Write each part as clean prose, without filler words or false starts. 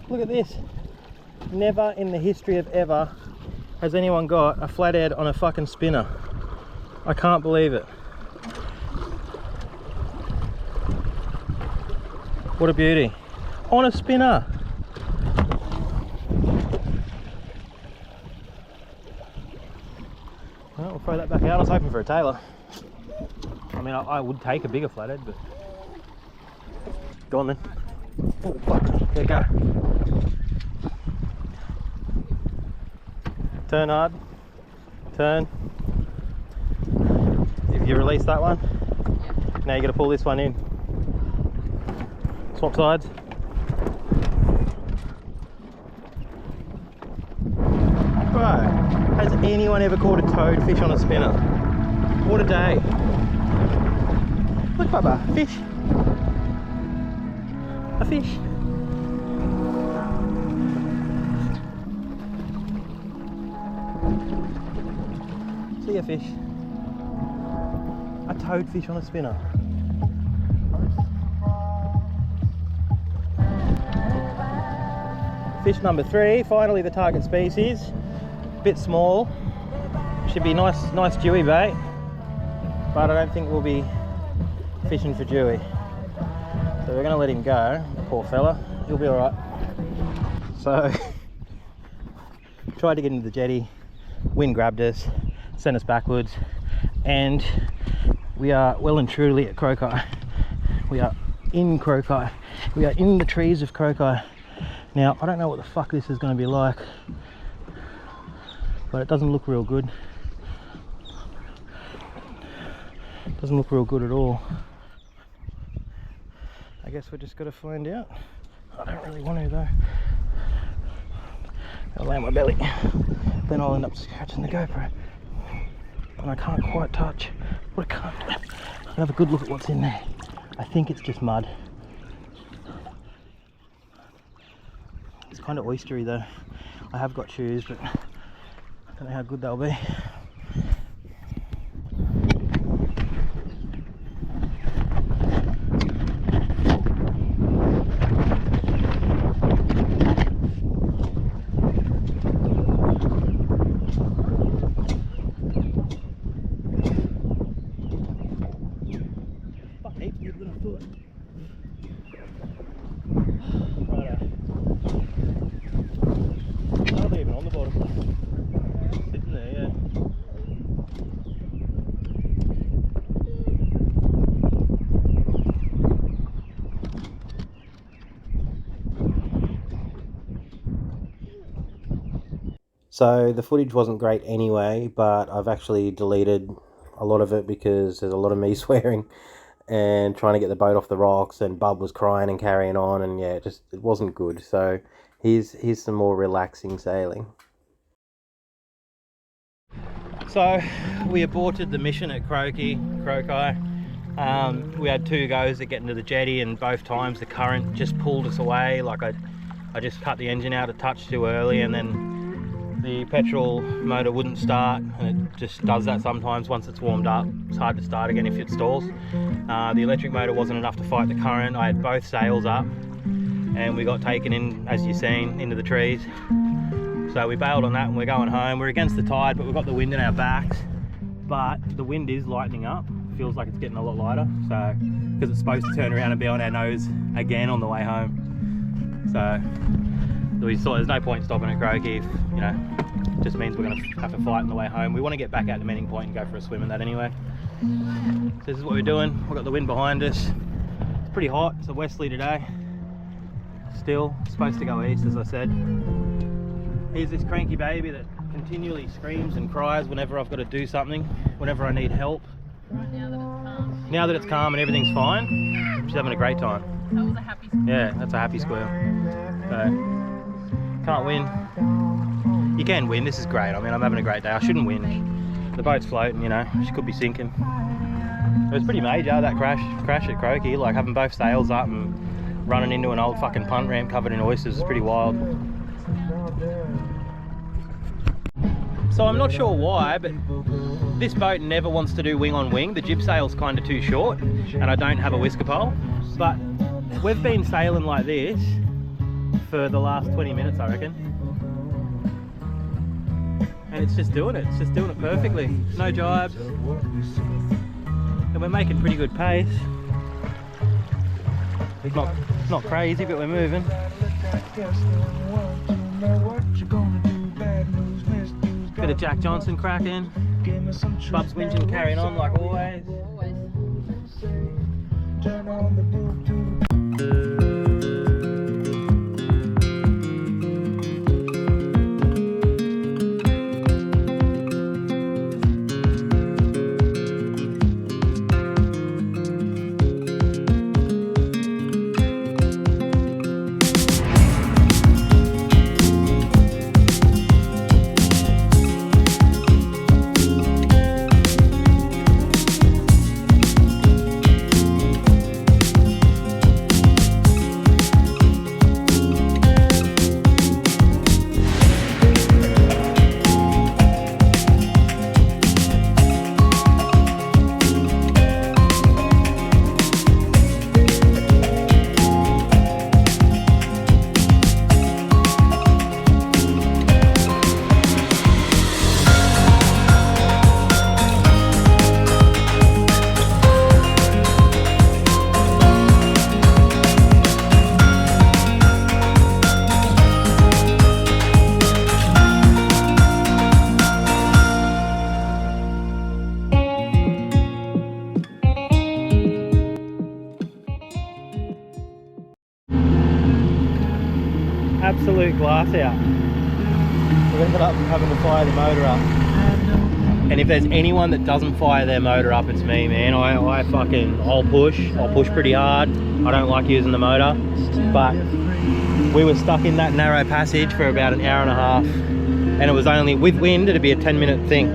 Look at this. Never in the history of ever has anyone got a flathead on a fucking spinner. I can't believe it. What a beauty. On a spinner. Well, we'll throw that back out. I was hoping for a tailor. I mean, I would take a bigger flathead, but... Go on then. Oh, fuck. There you go. Turn hard. Turn. If you release that one, now you got to pull this one in. Swap sides. Bro, has anyone ever caught a toadfish on a spinner? What a day. Look, Bubba, fish. A fish. See a fish. A toadfish on a spinner. Fish number 3, finally the target species. Bit small. Should be nice dewy bait. But I don't think we'll be fishing for dewy. So we're going to let him go, poor fella. He'll be alright. So, tried to get into the jetty. Wind grabbed us, sent us backwards. And we are well and truly at Croci. We are in Croci. We are in the trees of Croci. Now, I don't know what the fuck this is going to be like. But it doesn't look real good. Doesn't look real good at all. I guess we're just got to find out. I don't really want to though. I'll lay on my belly. Then I'll end up scratching the GoPro. And I can't quite touch. What I can't do. I'll have a good look at what's in there. I think it's just mud. It's kind of oystery though. I have got shoes, but I don't know how good they'll be. So the footage wasn't great anyway, but I've actually deleted a lot of it because there's a lot of me swearing and trying to get the boat off the rocks, and Bub was crying and carrying on, and yeah, it wasn't good. So here's some more relaxing sailing. So we aborted the mission at Croci. We had 2 goes at getting to the jetty, and both times the current just pulled us away. Like I just cut the engine out a touch too early, and then the petrol motor wouldn't start, and it just does that sometimes once it's warmed up. It's hard to start again if it stalls. The electric motor wasn't enough to fight the current. I had both sails up and we got taken in, as you've seen, into the trees. So we bailed on that and we're going home. We're against the tide, but we've got the wind in our backs. But the wind is lightening up. Feels like it's getting a lot lighter. So, because it's supposed to turn around and be on our nose again on the way home. So we thought there's no point stopping at Croci if, you know, it just means we're going to have to fight on the way home. We want to get back out to Meeting Point and go for a swim in that anyway. So this is what we're doing. We've got the wind behind us. It's pretty hot. It's a westerly today. Still, it's supposed to go east, as I said. Here's this cranky baby that continually screams and cries whenever I've got to do something, whenever I need help. Right now that it's calm. Now that it's calm and everything's fine, she's having a great time. That was a happy squeal. Yeah, that's a happy squeal. So, can't win. You can win, this is great. I mean, I'm having a great day. I shouldn't win. The boat's floating, you know, she could be sinking. It was pretty major, that crash at Croaky, like having both sails up and running into an old fucking punt ramp covered in oysters is pretty wild. So I'm not sure why, but this boat never wants to do wing on wing. The jib sail's kind of too short and I don't have a whisker pole. But we've been sailing like this for the last 20 minutes, I reckon. And it's just doing it. It's just doing it perfectly. No jibes. And we're making pretty good pace. Not crazy, but we're moving. Bit of Jack Johnson cracking. Bub's whinging, carrying on like always. Absolute glass out. We've ended up having to fire the motor up. And if there's anyone that doesn't fire their motor up, it's me, man. I'll push pretty hard. I don't like using the motor. But we were stuck in that narrow passage for about an hour and a half. And it was only, with wind, it'd be a 10-minute thing.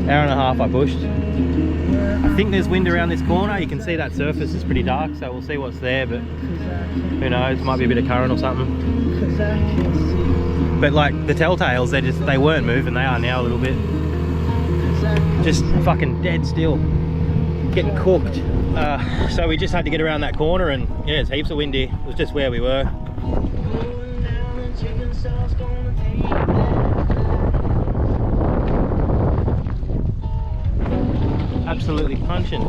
Hour and a half I pushed. I think there's wind around this corner. You can see that surface is pretty dark, so we'll see what's there, but who knows, might be a bit of current or something. But like the telltales, they weren't moving. They are now a little bit. Just fucking dead still, getting cooked. So we just had to get around that corner, and yeah, it's heaps of windy. It was just where we were. Absolutely punching.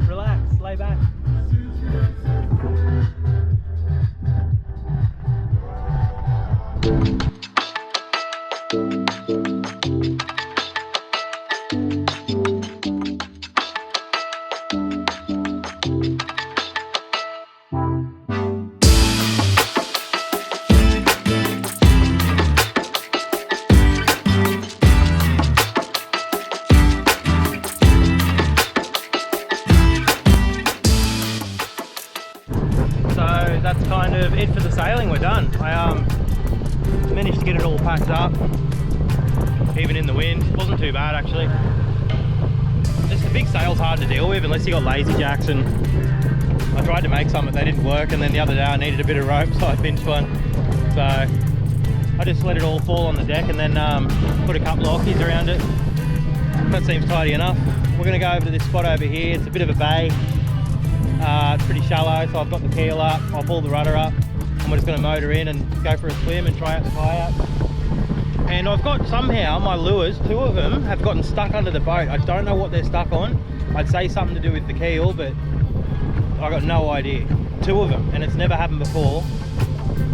Relax, lay back. That's kind of it for the sailing. We're done. I managed to get it all packed up, even in the wind. It wasn't too bad actually. Just the big sail's hard to deal with unless you got lazy jacks, and I tried to make some but they didn't work, and then the other day I needed a bit of rope so I pinched one. So I just let it all fall on the deck and then put a couple of ockies around it. That seems tidy enough. We're going to go over to this spot over here. It's a bit of a bay. It's pretty shallow, so I've got the keel up, I'll pull the rudder up, and we're just going to motor in and go for a swim and try out the kayak. And I've got somehow my lures, 2 of them have gotten stuck under the boat. I don't know what they're stuck on. I'd say something to do with the keel, but I got no idea. 2 of them, and it's never happened before.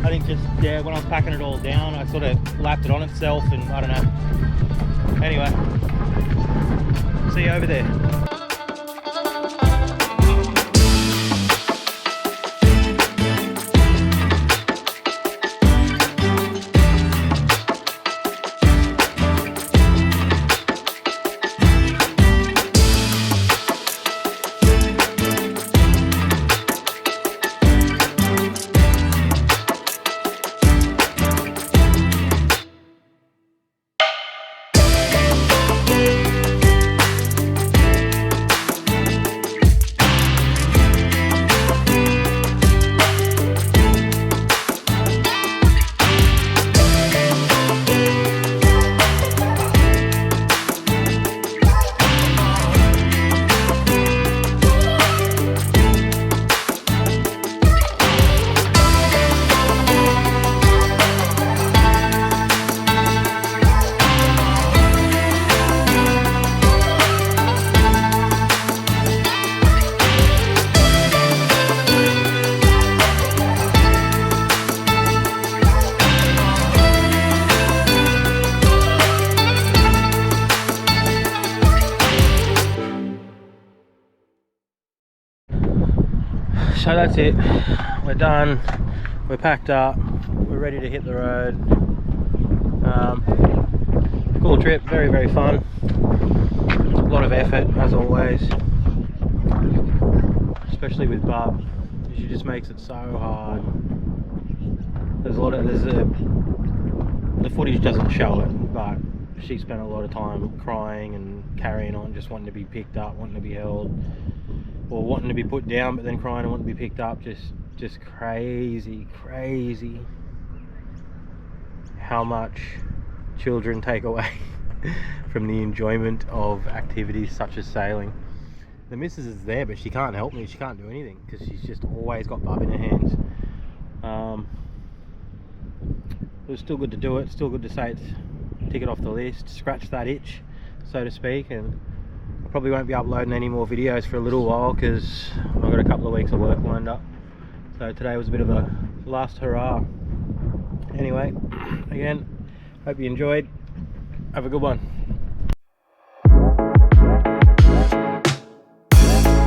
I think just, yeah, when I was packing it all down, I sort of lapped it on itself, and I don't know. Anyway, see you over there. so that's it. We're done. We're packed up. We're ready to hit the road. Cool trip. Very, very fun. A lot of effort, as always. Especially with Bub. She just makes it so hard. The footage doesn't show it, but she spent a lot of time crying and carrying on, just wanting to be picked up, wanting to be held, or wanting to be put down, but then crying and wanting to be picked up. Just crazy how much children take away from the enjoyment of activities such as sailing. The missus is there, but she can't help me. She can't do anything because she's just always got Bub in her hands. It was still good to do it. Still good to say it's tick it off the list, scratch that itch, so to speak. And I probably won't be uploading any more videos for a little while because I've got a couple of weeks of work lined up. So today was a bit of a last hurrah. Anyway, again, hope you enjoyed. Have a good one.